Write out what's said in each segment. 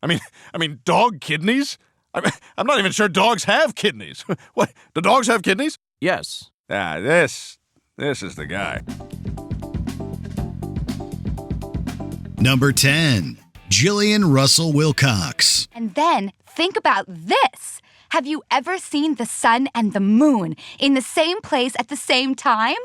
I mean, dog kidneys? I'm not even sure dogs have kidneys. What? Do dogs have kidneys? Yes. This is the guy. Number 10. Jillian Russell Wilcox. And then think about this. Have you ever seen the sun and the moon in the same place at the same time?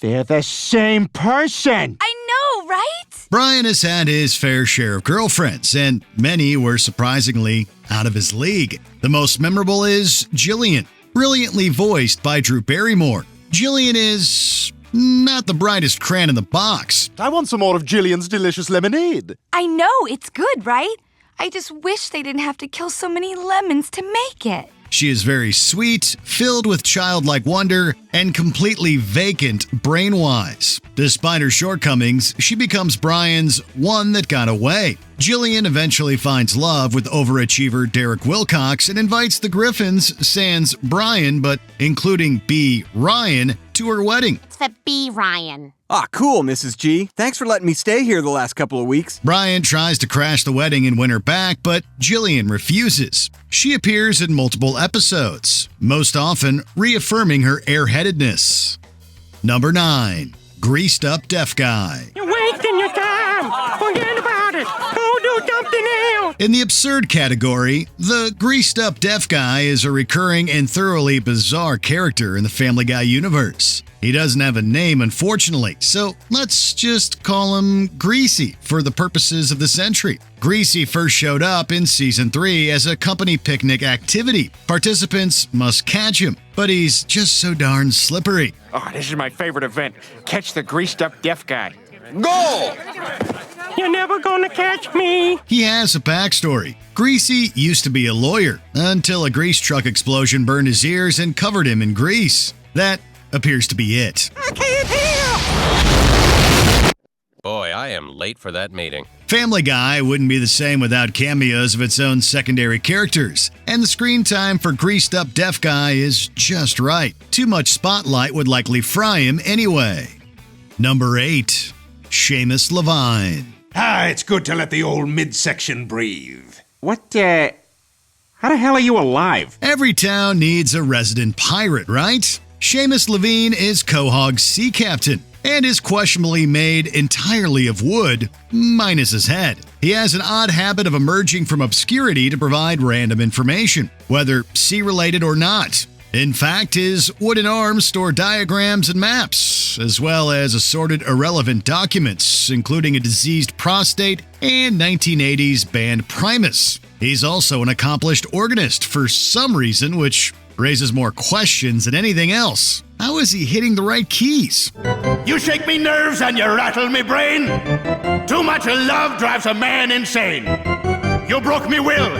They're the same person. I know, right? Brian has had his fair share of girlfriends, and many were surprisingly out of his league. The most memorable is Jillian, brilliantly voiced by Drew Barrymore. Jillian is not the brightest crayon in the box. I want some more of Jillian's delicious lemonade. I know, it's good, right? I just wish they didn't have to kill so many lemons to make it. She is very sweet, filled with childlike wonder, and completely vacant brain-wise. Despite her shortcomings, she becomes Brian's one that got away. Jillian eventually finds love with overachiever Derek Wilcox and invites the Griffins, sans Brian, but including B. Ryan, to her wedding. It's for B. Ryan. Ah, cool, Mrs. G. Thanks for letting me stay here the last couple of weeks. Brian tries to crash the wedding and win her back, but Jillian refuses. She appears in multiple episodes, most often reaffirming her airheadedness. Number 9. Greased Up Deaf Guy. You're wasting your time. Forget about it. Go do something else. In the absurd category, the Greased Up Deaf Guy is a recurring and thoroughly bizarre character in the Family Guy universe. He doesn't have a name, unfortunately, so let's just call him Greasie for the purposes of this entry. Greasie first showed up in Season 3 as a company picnic activity. Participants must catch him, but he's just so darn slippery. Oh, this is my favorite event. Catch the greased up deaf guy. Goal! You're never gonna catch me. He has a backstory. Greasie used to be a lawyer until a grease truck explosion burned his ears and covered him in grease. That appears to be it. I can't hear. Boy, I am late for that meeting. Family Guy wouldn't be the same without cameos of its own secondary characters, and the screen time for Greased Up Deaf Guy is just right. Too much spotlight would likely fry him anyway. Number 8. Seamus Levine. It's good to let the old midsection breathe. What, how the hell are you alive? Every town needs a resident pirate, right? Sheamus Lavine is Quahog's sea captain and is questionably made entirely of wood, minus his head. He has an odd habit of emerging from obscurity to provide random information, whether sea-related or not. In fact, his wooden arms store diagrams and maps, as well as assorted irrelevant documents, including a diseased prostate and 1980s band Primus. He's also an accomplished organist for some reason, which raises more questions than anything else. How is he hitting the right keys? You shake me nerves and you rattle me brain. Too much love drives a man insane. You broke me will.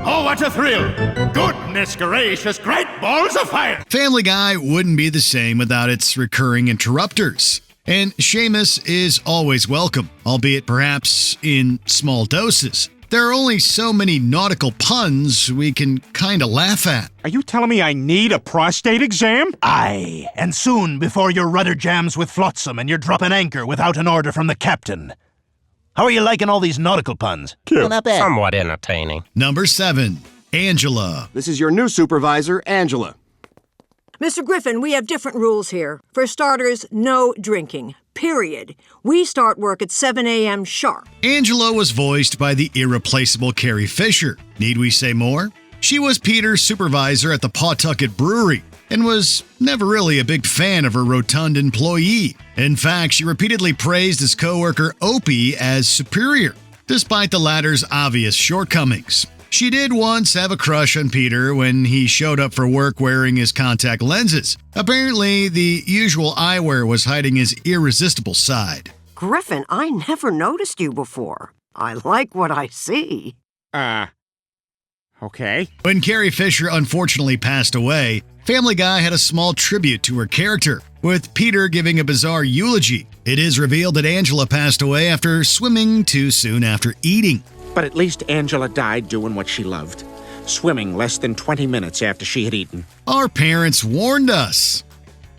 Oh, what a thrill. Goodness gracious, great balls of fire. Family Guy wouldn't be the same without its recurring interrupters. And Seamus is always welcome, albeit perhaps in small doses. There are only so many nautical puns we can kinda laugh at. Are you telling me I need a prostate exam? Aye, and soon before your rudder jams with flotsam and you're dropping anchor without an order from the captain. How are you liking all these nautical puns? Well, not bad. Somewhat entertaining. Number 7. Angela. This is your new supervisor, Angela. Mr. Griffin, we have different rules here. For starters, no drinking. Period. We start work at 7 a.m. sharp. Angela was voiced by the irreplaceable Carrie Fisher. Need we say more? She was Peter's supervisor at the Pawtucket Brewery and was never really a big fan of her rotund employee. In fact, she repeatedly praised his coworker Opie as superior, despite the latter's obvious shortcomings. She did once have a crush on Peter when he showed up for work wearing his contact lenses. Apparently, the usual eyewear was hiding his irresistible side. Griffin, I never noticed you before. I like what I see. Okay. When Carrie Fisher unfortunately passed away, Family Guy had a small tribute to her character, with Peter giving a bizarre eulogy. It is revealed that Angela passed away after swimming too soon after eating. But at least Angela died doing what she loved. Swimming less than 20 minutes after she had eaten. Our parents warned us.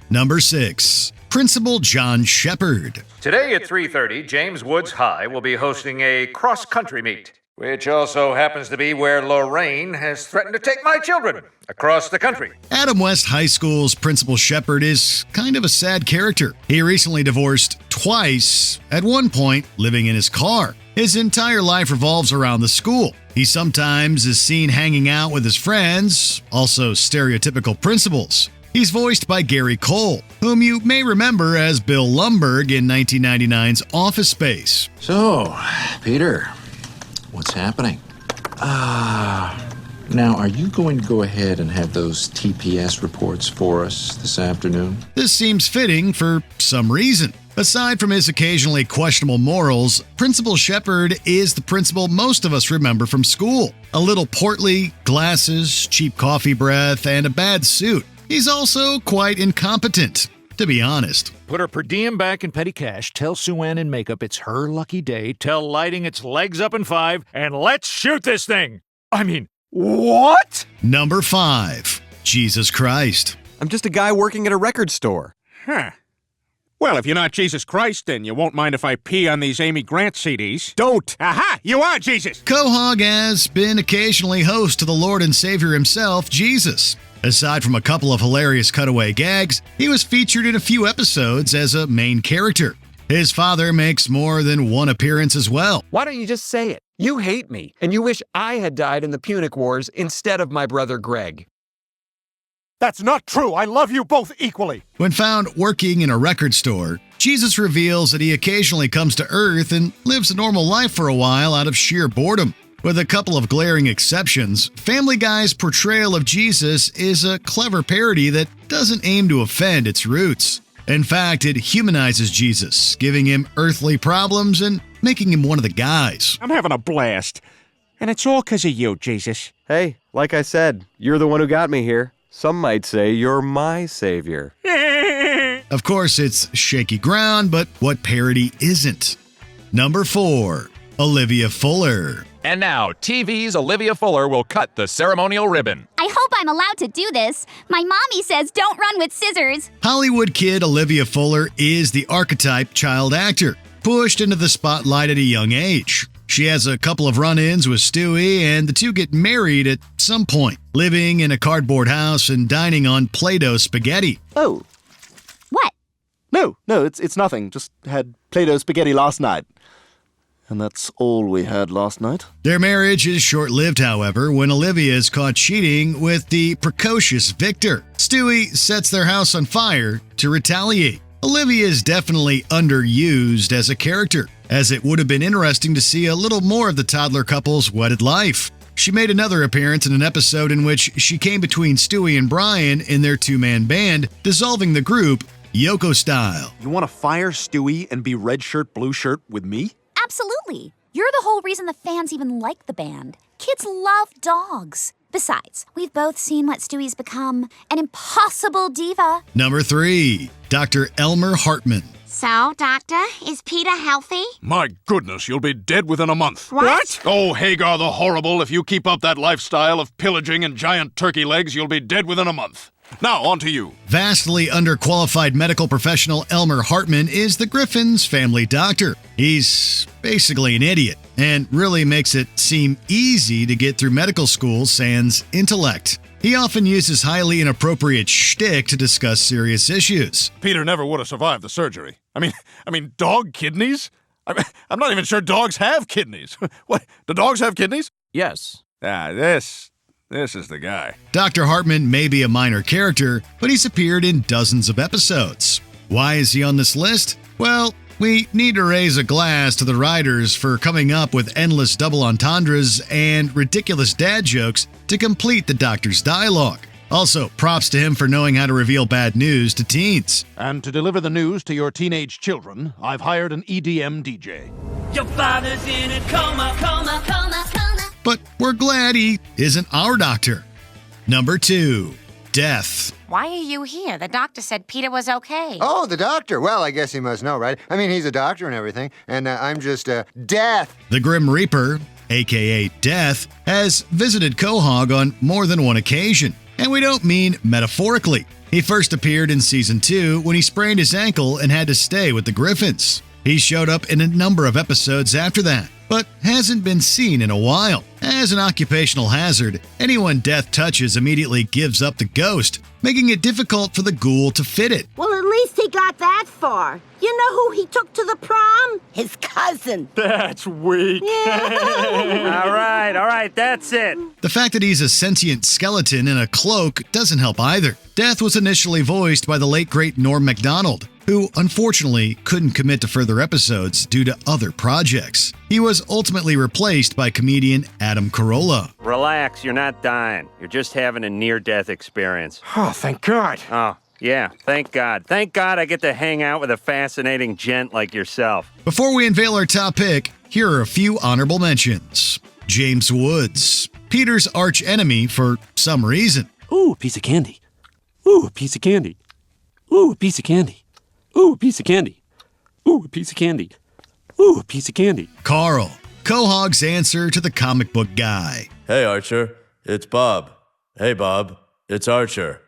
Number 6. Principal John Shepard. Today at 3:30, James Woods High will be hosting a cross-country meet. Which also happens to be where Lorraine has threatened to take my children across the country. Adam West High School's Principal Shepard is kind of a sad character. He recently divorced twice, at one point living in his car. His entire life revolves around the school. He sometimes is seen hanging out with his friends, also stereotypical principals. He's voiced by Gary Cole, whom you may remember as Bill Lumbergh in 1999's Office Space. So, Peter, what's happening? Now, are you going to go ahead and have those TPS reports for us this afternoon? This seems fitting for some reason. Aside from his occasionally questionable morals, Principal Shepard is the principal most of us remember from school. A little portly, glasses, cheap coffee breath, and a bad suit. He's also quite incompetent, to be honest. Put her per diem back in petty cash, tell Sue-Ann in makeup it's her lucky day, tell Lighting its legs up in 5, and let's shoot this thing! I mean, what? Number 5. Jesus Christ. I'm just a guy working at a record store. Huh. Well, if you're not Jesus Christ, then you won't mind if I pee on these Amy Grant CDs. Don't! Aha! You are Jesus! Quahog has been occasionally host to the Lord and Savior himself, Jesus. Aside from a couple of hilarious cutaway gags, he was featured in a few episodes as a main character. His father makes more than one appearance as well. Why don't you just say it? You hate me, and you wish I had died in the Punic Wars instead of my brother Greg. That's not true. I love you both equally. When found working in a record store, Jesus reveals that he occasionally comes to Earth and lives a normal life for a while out of sheer boredom. With a couple of glaring exceptions, Family Guy's portrayal of Jesus is a clever parody that doesn't aim to offend its roots. In fact, it humanizes Jesus, giving him earthly problems and making him one of the guys. I'm having a blast. And it's all 'cause of you, Jesus. Hey, like I said, you're the one who got me here. Some might say you're my savior. Of course, it's shaky ground, but what parody isn't? Number 4. Olivia Fuller. And now, TV's Olivia Fuller will cut the ceremonial ribbon. I hope I'm allowed to do this. My mommy says don't run with scissors. Hollywood kid Olivia Fuller is the archetype child actor, pushed into the spotlight at a young age. She has a couple of run-ins with Stewie, and the two get married at some point, living in a cardboard house and dining on Play-Doh spaghetti. Oh. What? No, it's nothing. Just had Play-Doh spaghetti last night. And that's all we had last night. Their marriage is short-lived, however, when Olivia is caught cheating with the precocious Victor. Stewie sets their house on fire to retaliate. Olivia is definitely underused as a character, as it would have been interesting to see a little more of the toddler couple's wedded life. She made another appearance in an episode in which she came between Stewie and Brian in their two-man band, dissolving the group Yoko style. You want to fire Stewie and be red shirt, blue shirt with me? Absolutely. You're the whole reason the fans even like the band. Kids love dogs. Besides, we've both seen what Stewie's become, an impossible diva. Number 3. Dr. Elmer Hartman. So, Doctor, is Peter healthy? My goodness, you'll be dead within a month. What? Oh, Hagar the Horrible, if you keep up that lifestyle of pillaging and giant turkey legs, you'll be dead within a month. Now, on to you. Vastly underqualified medical professional Elmer Hartman is the Griffins' family doctor. He's basically an idiot and really makes it seem easy to get through medical school sans intellect. He often uses highly inappropriate shtick to discuss serious issues. Peter never would have survived the surgery. I mean, dog kidneys? I'm not even sure dogs have kidneys. What? Do dogs have kidneys? Yes. This is the guy. Dr. Hartman may be a minor character, but he's appeared in dozens of episodes. Why is he on this list? Well, we need to raise a glass to the writers for coming up with endless double entendres and ridiculous dad jokes to complete the doctor's dialogue. Also, props to him for knowing how to reveal bad news to teens. And to deliver the news to your teenage children, I've hired an EDM DJ. Your father's in a coma, coma, coma, coma. But we're glad he isn't our doctor. Number 2. Death. Why are you here? The doctor said Peter was okay. Oh, the doctor. Well, I guess he must know, right? I mean, he's a doctor and everything, and I'm just, Death. The Grim Reaper, a.k.a. Death, has visited Quahog on more than one occasion. And we don't mean metaphorically. He first appeared in Season 2 when he sprained his ankle and had to stay with the Griffins. He showed up in a number of episodes after that, but hasn't been seen in a while. As an occupational hazard, anyone death touches immediately gives up the ghost, making it difficult for the ghoul to fit it. Well, at least he got that far. You know who he took to the prom? His cousin. That's weak. All right, that's it. The fact that he's a sentient skeleton in a cloak doesn't help either. Death was initially voiced by the late great Norm Macdonald, who unfortunately couldn't commit to further episodes due to other projects. He was ultimately replaced by comedian Adam Carolla. Relax, you're not dying. You're just having a near-death experience. Oh, thank God. Oh, yeah, thank God. Thank God I get to hang out with a fascinating gent like yourself. Before we unveil our top pick, here are a few honorable mentions. James Woods, Peter's arch enemy for some reason. Ooh, a piece of candy. Ooh, a piece of candy. Ooh, a piece of candy. Ooh, a piece of candy. Ooh, a piece of candy. Ooh, a piece of candy. Carl, Quahog's answer to the comic book guy. Hey, Archer. It's Bob. Hey, Bob. It's Archer.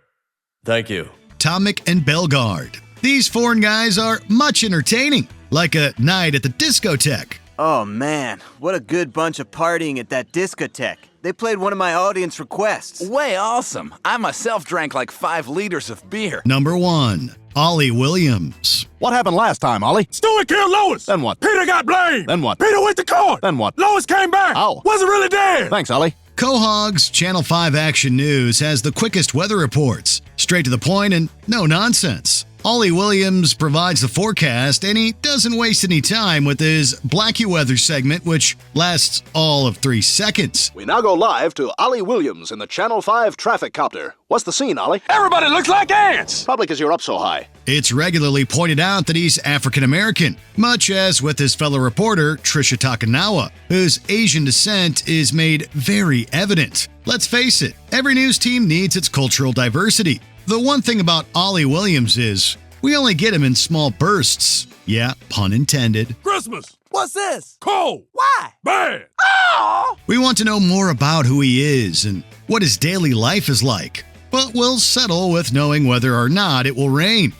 Thank you. Tomic and Bellegarde. These foreign guys are much entertaining, like a night at the discotheque. Oh man, what a good bunch of partying at that discotheque. They played one of my audience requests. Way awesome. I myself drank like 5 liters of beer. Number 1, Ollie Williams. What happened last time, Ollie? Stewie killed Lois. Then what? Peter got blamed. Then what? Peter went to court. Then what? Lois came back. How? Wasn't really dead. Thanks, Ollie. Quahog's Channel 5 Action News has the quickest weather reports, straight to the point and no nonsense. Ollie Williams provides the forecast, and he doesn't waste any time with his Blackie Weather segment, which lasts all of 3 seconds. We now go live to Ollie Williams in the Channel 5 traffic copter. What's the scene, Ollie? Everybody looks like ants. Probably because you're up so high. It's regularly pointed out that he's African-American, much as with his fellow reporter, Trisha Takanawa, whose Asian descent is made very evident. Let's face it, every news team needs its cultural diversity. The one thing about Ollie Williams is, we only get him in small bursts. Yeah, pun intended. Christmas. What's this? Cold. Why? Bad. Oh! We want to know more about who he is and what his daily life is like, but we'll settle with knowing whether or not it will rain.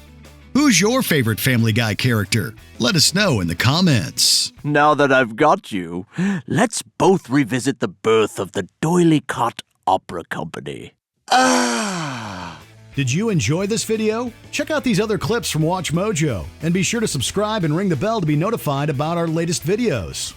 Who's your favorite Family Guy character? Let us know in the comments. Now that I've got you, let's both revisit the birth of the Doily Cot Opera Company. Did you enjoy this video? Check out these other clips from Watch Mojo, and be sure to subscribe and ring the bell to be notified about our latest videos.